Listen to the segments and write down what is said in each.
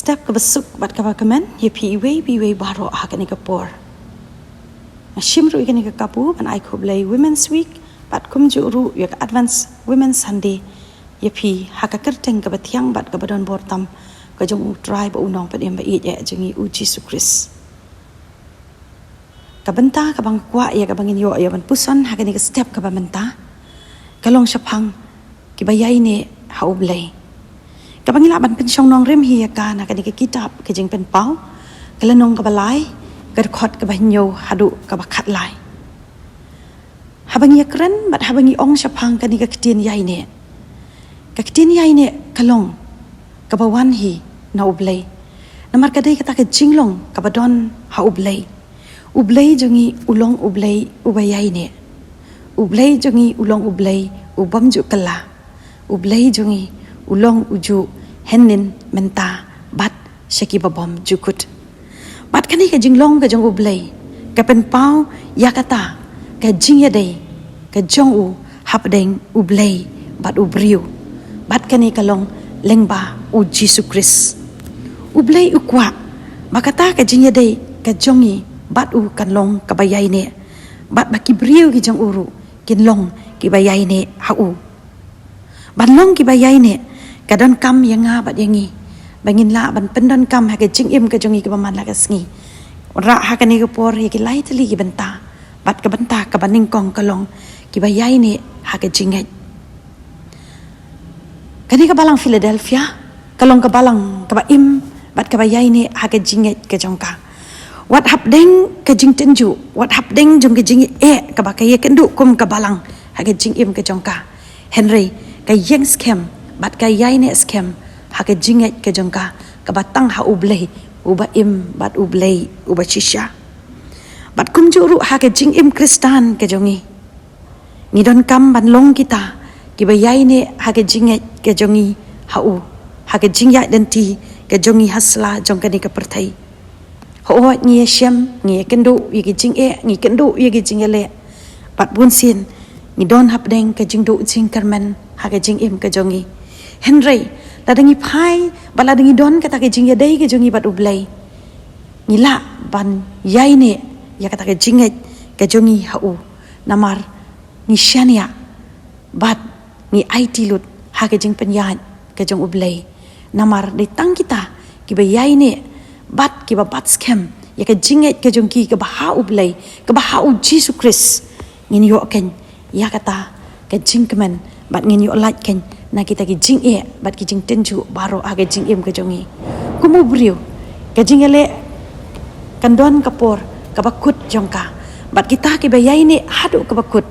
step ka besuk bat ka bakaman yepi iwei baro hakani ka por shimru ikani ka kapu ban ai khoblei women's week bat kumju ru yak advance women's sunday yepi haka kyrteng ka bathiang bat ka badon bortam ka jong tribe unong padem ba ye jingi U Jisu Khrist ka benta ka bang kwa ya ka bangin yo ya ban puson hakani ka step ka benta kalong shapang ki bayai ne ha U Blei ka bangila ban pen song nong rem hi ka na ka ni ka kitab ka jing pen pau kala nong ka balai ka khot ka banyo hadu ka bakhat lai habangi kran bat habangi ong shapang ka ni ka ktien Iaineh ka ktien Iaineh kalong ka bawan hi na U Blei namar ka dei ka ta ka jinglong ka badon ha U Blei jongi ulong U Blei u Iaineh U Blei jongi ulong U Blei u bamju kala U Blei jongi ulong uju henin menta bat shaki babom jukut bat kani ka jinglong ka jong U Blei ka pen pau yakata ka jingya dei ka jong u hapdeng U Blei bat u briu bat kani kalong lengba U Jisu Khrist U Blei u kwa makata ka jingya dei ka jongi bat u kanlong ka bayai ne bat baki briu ki jong uru kinlong ki bayai ne ha u banlong ki bayai ne kadon kam yang bat yangi bangin la ban pendon kam ha ke jingim ke jongi ke manla ke sngi ra ha ke ni ke por ki lai tli ki benta bat ke benta ka baning kong kalong ki bayai ne ha ke jingai kani ka balang Philadelphia kalong ka balang ka ba im bat ka bayai ne ha ke jingai ke jongka wat hap deng ke jing tenju wat hap deng jong ke jing ka ba ka ye kendu kum ka balang ha ke jingim ke jongka Henry ka yeng scam bat ka Iaineh scam ha ke jingai ke jongka ka batang ha U Blei u ba im bat U Blei u ba chisha bat kum juru ha ke jingim Kristan ke jongi ni don kam ban long kita ki ba Iaineh ha ke jingai ke jongi ha ke jingya denti ke jongi hasla jong ka ni ka perthai ho ngi shem ngi kendu yi ki jing ngi kendu yi ki jing le bat bun sin ni don hap deng ke jing du jing karmen ha ke jing im ke jongi Henry la dangi phai bala dangi don kata ke jing ya dei ke jongi bat U Blei ni la ban Iaineh ya kata ke jing ke jongi ha u namar ni shania bat ni IT lut ha ke jing penyat ke jong U Blei namar de tang kita ki ba Iaineh bat ki ba bat scam ya ke jing ke jong ki ke ba ha U Blei ke ba ha U Jisu Khrist ngin yo ken ya kata ke jing kemen bat ngin yo lat ken na kita ki jing bat ki jing tenju baro age jing im ke jongi kumu briu ke jing ele kandon kapor ka bakut jongka bat kita ki ba Iaineh hadu ka bakut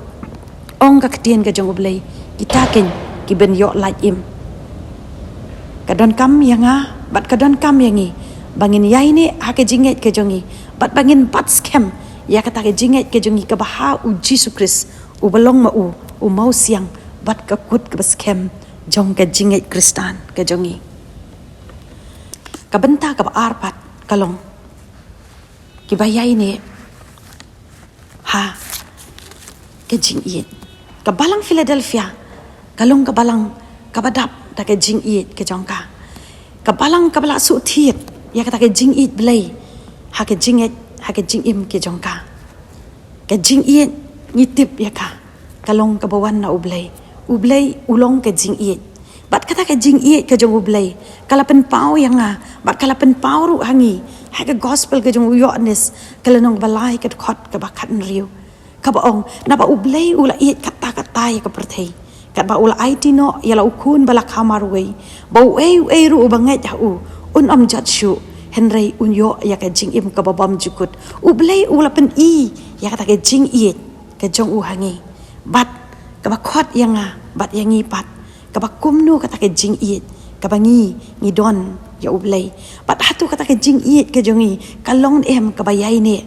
ong ka ktien ke jong U Blei kita ken ki ben yo lat im kadon kam yanga bat kadon kam yangi bangin Iaineh ha ke jing ke jongi bat bangin bat scam ya kata ke jing ke jongi ka ba ha U Jisu Khrist u balong ma u mau siang bat ka kut ka scam jong ke jing Kristan ke jongi ka benta ka ba arpat kalong ki ba Iaineh ha ke jing ka balang Philadelphia kalong ka balang ka badap ta ke jing ke jongka ka balang ka bala su thiet ya kata ke jing Blei ha ke jing im ke jongka ke jing ni tip ya ka kalong ka bawan na U Blei ulong ke jing bat kata ke jing ke jong U Blei kala pen pau yang bat kala pen pau ru hangi ha ke gospel ke jong U Yohanes kala nong balai ke khot ke bakat riu ka ba ong na ba U Blei ula kata ya ke perthei kat ba ula IT no ya la ukun bala kamarwei ba u ru bangai ja u un om jat shu Henry un yo ya ke jing im ka babam jukut U Blei ula pen ya kata ke jing ke jong U hangi bat ka ba khot yang bat yangi pat ka ba kumno kata ke jing ka ba ngi don ya U Blei bat hatu kata ke jing ke jongi kalong em ka ba Iaineh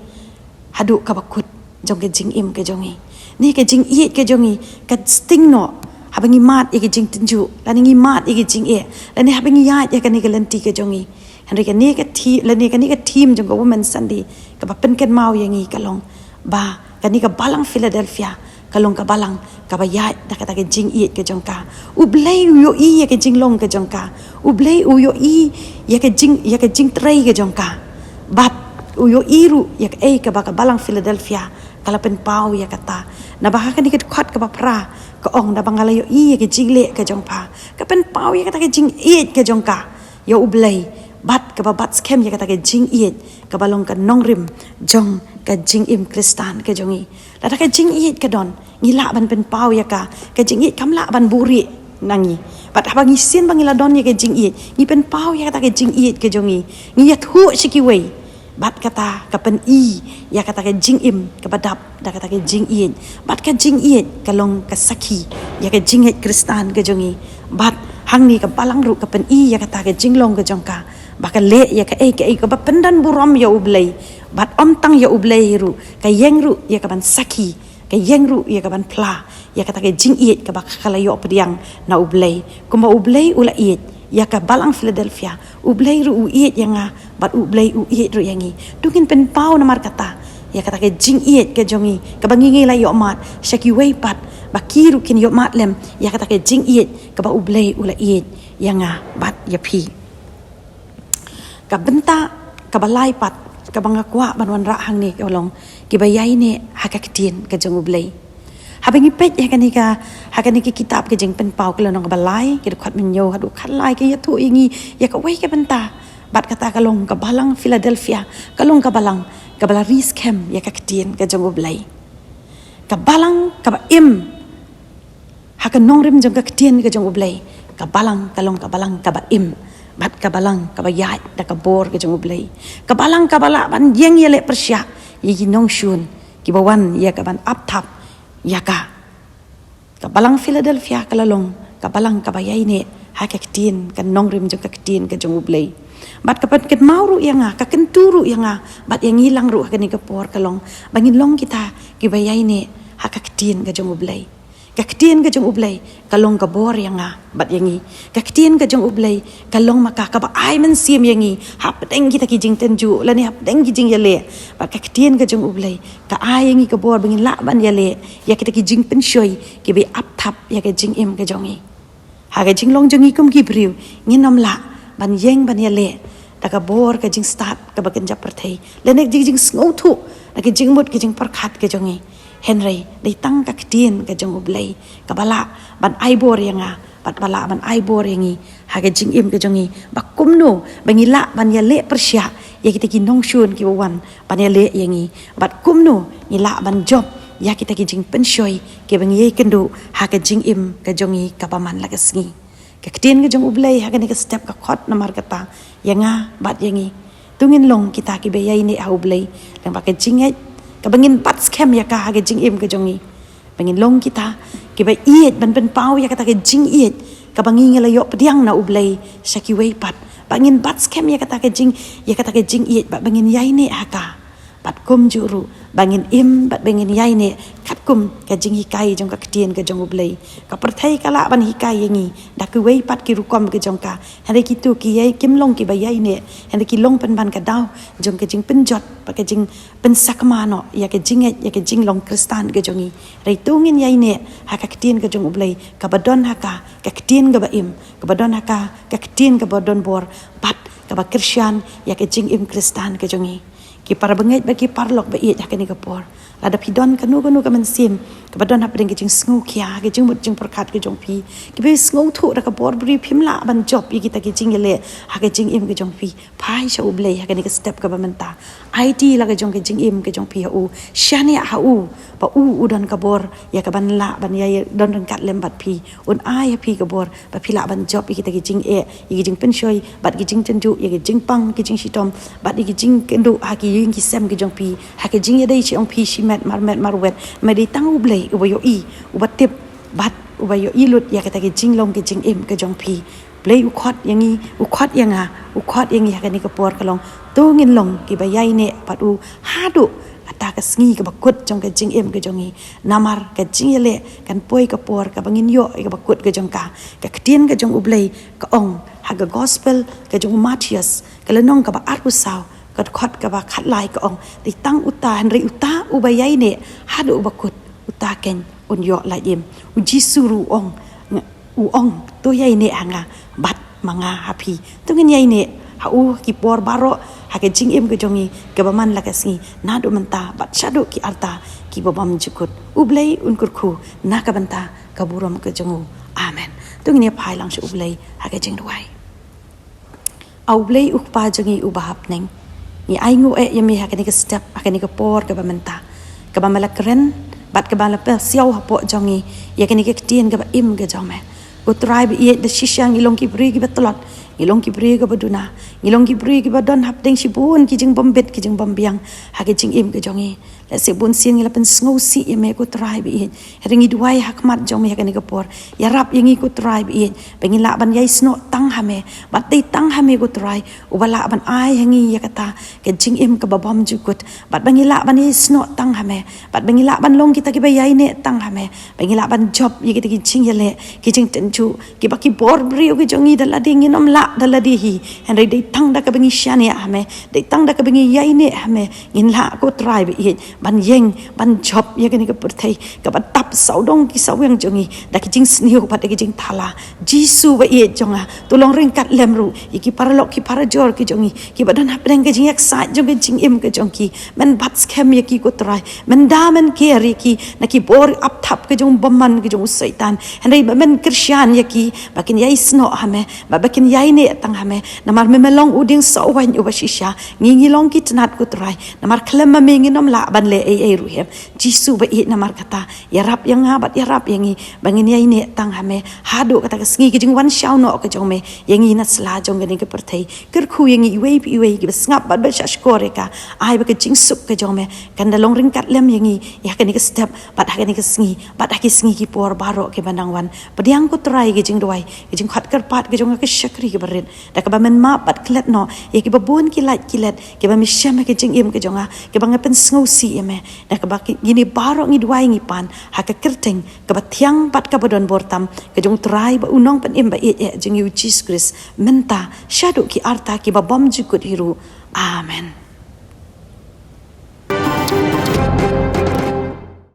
hadu ka ba kut jong ke jing im ke jongi ni ke jing ke jongi ka sting no habangi mat ke jing tenju la ni mat ke jing la ni habangi ya ke ni ke lenti ke jongi Henry ka ni ka ti la ni ka team jong ka women Sunday ka ba pen ken mau yangi kalong ba ka ni ka balang Philadelphia kalong ka balang ka bayat da kata ke jing iet ke jongka U Blei u yo i ya ke jing long ke jongka U Blei u yo i ya ke jing trei ke jongka bat u yo i ru ya ke ka balang Philadelphia kala pen pau ya kata na bahaka ni ke khat ka pra ka ong da bangala yo i ya ke jing le ke jongpa ka pen pau ya kata ke jing iet ke jongka ya U Blei bat ka bat scam ya kata ke jing iet ka balong ka nongrim jong ka jingim Kristan ke jongi la ka jing iet ke don ngila ban pen pau ya ka jing iet kamla ban buri nangi bat abang isin bangila don ya ke jing iet ngi pen pau ya kata ke jing iet ke jongi ngi ya thu shikiwei bat kata ka pen i ya kata ke jingim ka badap da kata ke jing iet bat ka jing iet kalong ka saki ya ke jing iet Kristan ke jongi bat hang ni ka balang ru ka pen i ya kata ke jinglong ke jongka baka le ya ka ka pendan buram ya U Blei bat om tang ya U Blei ru ka yeng ru ya ka ban saki ka yeng ru ya ka ban pla ya kata ke jing iet ka baka kala yo pediang na U Blei kuma U Blei ula iet ya ka balang Philadelphia U Blei ru u iet yang bat U Blei u iet ru yangi tungin pen pau na mar kata ya kata ke jing iet ke jongi ka bangingi la yo mat shaki wei pat bakiru kin yo mat lem ya kata ke jing iet ka ba U Blei ula iet yang bat ya pi ka benta ka balai pat ka bangakwa banwan ra hang ni ka long ki bayai ne ha Ka Ktien ka jong U Blei habangi pet ya kani ki kitab ke jeng pen pau ka long ka balai ki khat min yo hadu khat lai ki ya tu ingi ya ka wei ka benta bat kata ka long ka balang Philadelphia ka long ka balang ka balaris kem ya Ka Ktien ka jong U Blei ka balang ka ba im ha ka nongrim jong Ka Ktien ka jong U Blei ka balang ka long ka balang ka ba im bat ka balang ka bayat da ka bor ke jong U Blei ka balang ka bala ban yeng yele persya yi nong shun ki bawan ya ka ban up tap ya ka balang Philadelphia ka lalong ka balang ka bayai ne ha Ka Ktien ka nongrim jong Ka Ktien ka jong U Blei bat ka pat ket mauru yanga ka kenturu yanga bat yang hilang ru ka ni ka por ka long bangin long kita ki bayai ne ha Ka Ktien ka jong U Blei Ka Ktien ka jong U Blei kalong ka bor yanga bat yangi Ka Ktien ka jong U Blei kalong maka ka ba ai mynsiem yangi hap deng kita ki jing tenju la ni hap deng ki jing yale bat Ka Ktien ka jong U Blei ka ai yangi ka bor bangin la ban yale ya kita ki jing pensyoi ki be ap thap ya ka jing im ka jongi ha ka jing long jongi kum ki briu nginom la ban yeng ban yale ta ka bor ka jing start ka ba kynja perthei le nek jing sngo thu na ki jing mut ki jing parkhat ka jongi Henry dei tang Ka Ktien ka jong U Blei ka bala ban ai bor yanga bat bala ban ai bor yangi ha ka jing im ka jongi ba kumno bangila ban ya le persya ya kita ki nong shun ki wan ban ya le yangi bat kumno ngila ban job ya kita ki jing pensyoi ki bang ye kendu ha ka jing im ka jongi ka paman la ka sngi Ka Ktien ka jong U Blei ha ka ni ka step ka khot na mar kata yanga bat yangi tungin long kita ki be yai ne ha U Blei lang ba ka jing ka bangin bat scam ya ka ha jing im ka jongi bangin long kita ki ba iet ban pen pau ya kata ka jing iet ka bangin ngela yo pediang na U Blei shaki wei pat bangin bat scam ya kata ka jing iet ba bangin yai ne ha ka bat kum juru bangin im bat bangin yai ne khat kum ka jing hikai jong Ka Ktien ka jong U Blei ka perthai kala ban hikai yangi da ku wei pat ki rukom ka jong ka hande ki tu ki yai kim long ki ba yai ne hande ki long pen ban ka dau jong ka jing penjot pa ka jing pen sakma no ya ka jing long Kristan ka jongi rei tungin yai ne ha Ka Ktien ka jong U Blei ka badon ha Ka Ktien ka ba im ka badon ha Ka Ktien ka badon bor bat ka ba Christian ya ka jing im Kristan ka jongi ki para benget bagi parlok ba iet hakani ka por lada pidon kanu ka mynsiem ka badon hap deng ki jing sngu kia ki jing mut jing perkat ki jong pi ki be sngu thu da ka bor bri phimla ban job yi kita ki jing yele ha ka jing im ki jong pi pai sha U Blei hakani ka step ka ba menta IT la ka jong ki jing im ki jong pi u shani ha u ba u don ka bor ya ka ban la ban ya don kat lem bat pi un ai pi ka bor ba phila ban job yi kita ki jing yi ki jing penshoi bat ki jing tenju yi ki jing pang ki jing shitom bat ki jing kendu ha ki yin ki sem ki jong pi ha ki jing ya dei chi ong pi shi met mar wet mai dei tang U Blei u ba yo i u ba tip bat u ba yo i lut ya ka ki jing long ki jing im ki jong pi Blei u khot yangi u khot yangi ha ka ni ka por ka long tu ngin long ki ba yai ne pat u ha du ata ka sngi ka bakut jong ka jing im ka jongi namar ka jing yele kan poi ka por ka bangin yo ka bakut ka jong Ka Ktien ka jong U Blei ka ong ha ka gospel ka jong Matthias ka lenong ka ba arusau ka khot ka ba khat lai ka ong ti tang uta henry uta u ba yai ne ha du bakut taken un yo la yem U Jisu ru ong u ong to Iaineh hanga bat manga happy to ngin Iaineh ha u ki por baro ha ke jingim ke jongi ke baman la kasngi na do menta bat shadu ki arta ki babam jukut U Blei un kurku na ka banta ka buram ke jongu amen to ngin phai lang U Blei ha ke jing duai au Blei u pa jongi u bahap neng ni aingu yemi ha ke ni ke step ha ke ni ke por ke bamenta ke bamala keren bat ke bala per siau hapo jongi ya ke ni ke Ktien ke ba im ke jome ko try bi de shisha ngilong ki bri ki betlot ngilong ki bri ke baduna ngilong ki bri ki badon hap deng sibun ki jing bombet ki jing bombiang ha ke jing im ke jongi la se bun sin ngila pen sngo si yeme ko try bi ringi duai hakmat jong ya ke ni ke por ya rap yangi ko try bi bengila ban yai sno tang hame bat dei tang hame ko try ubala ban ai hangi ya kata ke jing im ke babam jukut bat bengila ban yai sno tang hame bat bengila ban long kita ki ba Iaineh tang hame bengila ban job ye kita ki jing yele ki jing tenju ki ba ki bor brio ki jongi dala ding inom la dala di hi henry dei tang da ka bengi shani hame dei tang da ka bengi Iaineh hame ngin la ko try bi ban yeng ban job ye ke ni ke perthai ka ba tap sau dong ki sau yang jongi da ki jing sniu pat ki jing thala Jisu ba jonga tulong ringkat lemru iki paralok ki parajor ki jongi ki badan hapdeng ke jing yak sa jong ke jing im ke jongki men bat scam ye ki ko try men damen ke ri ki na ki bor up thap ke jong bomman ke jong saitan henry ba men Christian ye ki bakin yai sno hame ba bakin Iaineh tang hame namar me melong uding sau wan u ba shisha ngi long ki tnat ko try namar klem ma me nginom la ban le ai ruhem Jisu ba namar kata yarap yang ha bat yarap yangi bangin Iaineh tang hame hado kata ke sngi ke jing wan shau no ke jong me yangi na sla jong ke ni ke perthai ker khu yangi iwei ki besngap bat ba shashkore ka ai ba ke jing sup ke jong me kan da long ringkat lem yangi ya ke ni ke step bat ha ke ni ke sngi bat ha ke sngi ki por baro ke bandang wan pediang ko try ke jing duai ke jing khat ker pat ke jong ke shakri ke berit da ka ba men ma bat klet no ya ke ba bun ki lat ke ba mi shem ke jing im ke jonga ke ba ngapen sngo si eme da ka ba gini baro ngi duai ngi pan ha ke kyrteng ke ba thiang pat ka bodon bortam ke jong try ba unong pen im ba jing U Khrist menta shadu ki arta ki ba bom jukut hiru amen